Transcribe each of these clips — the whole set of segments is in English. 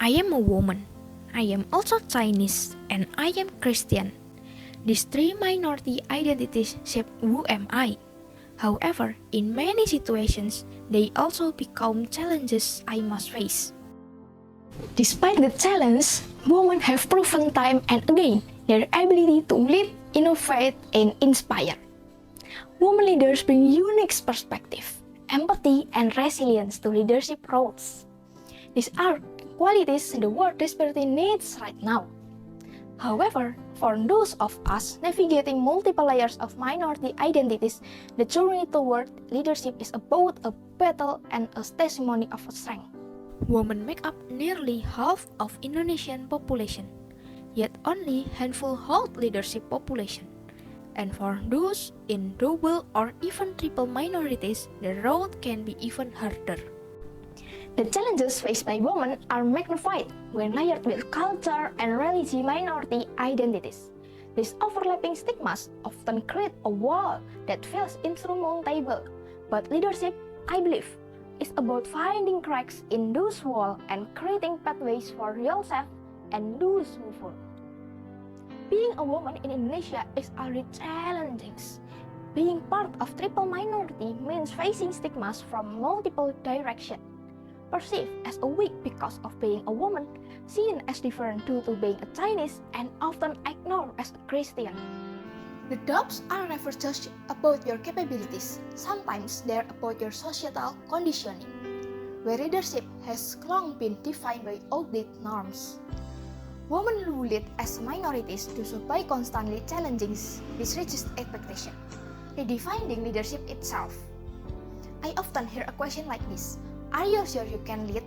I am a woman. I am also Chinese and I am Christian. These three minority identities shape who am I. However, in many situations, they also become challenges I must face. Despite the challenge, women have proven time and again their ability to lead, innovate, and inspire. Women leaders bring unique perspective, empathy, and resilience to leadership roles. These are qualities the world desperately needs right now. However, for those of us navigating multiple layers of minority identities, the journey toward leadership is both a battle and a testimony of strength. Women make up nearly half of Indonesian population, yet only handful hold leadership population. And for those in double or even triple minorities, the road can be even harder. The challenges faced by women are magnified when layered with culture and religious minority identities. These overlapping stigmas often create a wall that feels insurmountable, but leadership, I believe, is about finding cracks in those walls and creating pathways for yourself and those who follow. Being a woman in Indonesia is already challenging. Being part of triple minority means facing stigmas from multiple directions. Perceived as a weak because of being a woman, seen as different due to being a Chinese, and often ignored as a Christian. The doubts are never just about your capabilities, sometimes they're about your societal conditioning, where leadership has long been defined by outdated norms. Women who lead as minorities do so by constantly challenging this rigid expectation, redefining leadership itself. I often hear a question like this: are you sure you can lead?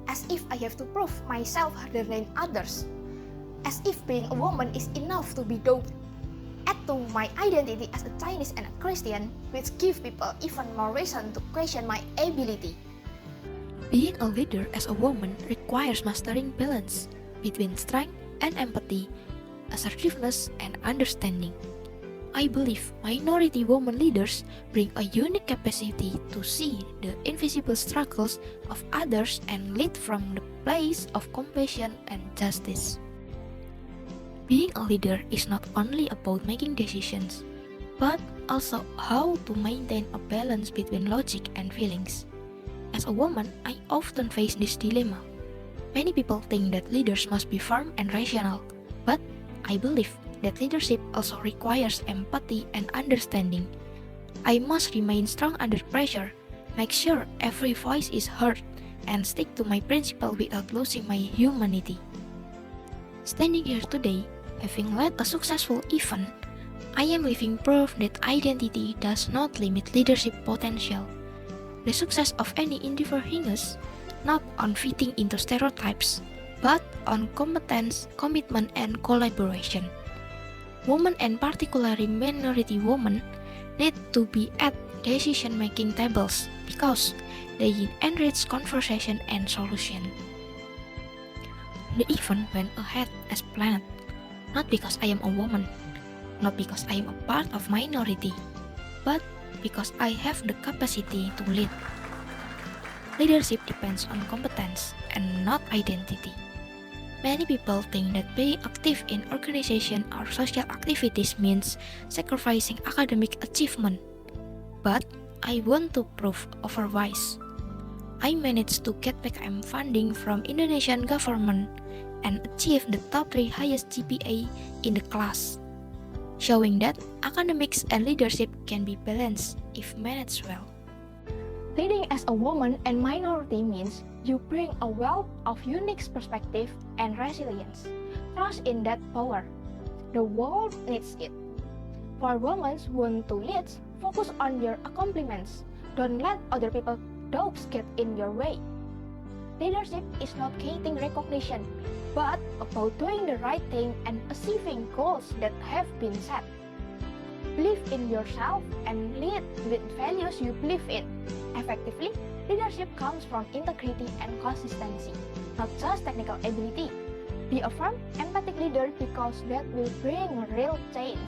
As if I have to prove myself harder than others. As if being a woman is enough to be doubted. Add to my identity as a Chinese and a Christian, which give people even more reason to question my ability. Being a leader as a woman requires mastering balance between strength and empathy, assertiveness and understanding. I believe minority women leaders bring a unique capacity to see the invisible struggles of others and lead from the place of compassion and justice. Being a leader is not only about making decisions, but also how to maintain a balance between logic and feelings. As a woman, I often face this dilemma. Many people think that leaders must be firm and rational, but I believe that leadership also requires empathy and understanding. I must remain strong under pressure, make sure every voice is heard, and stick to my principle without losing my humanity. Standing here today, having led a successful event, I am living proof that identity does not limit leadership potential. The success of any endeavor hinges not on fitting into stereotypes, but on competence, commitment, and collaboration. Women, and particularly minority women, need to be at decision-making tables because they enrich conversation and solution. The event went ahead as planned, not because I am a woman, not because I am a part of minority, but because I have the capacity to lead. Leadership depends on competence and not identity. Many people think that being active in organization or social activities means sacrificing academic achievement. But I want to prove otherwise. I managed to get PKM funding from Indonesian government and achieve the top 3 highest GPA in the class, showing that academics and leadership can be balanced if managed well. Leading as a woman and minority means you bring a wealth of unique perspective and resilience. Trust in that power. The world needs it. For women who want to lead, focus on your accomplishments. Don't let other people's doubts get in your way. Leadership is not getting recognition, but about doing the right thing and achieving goals that have been set. Believe in yourself and lead with values you believe in. Effectively, leadership comes from integrity and consistency, not just technical ability. Be a firm, empathic leader because that will bring real change.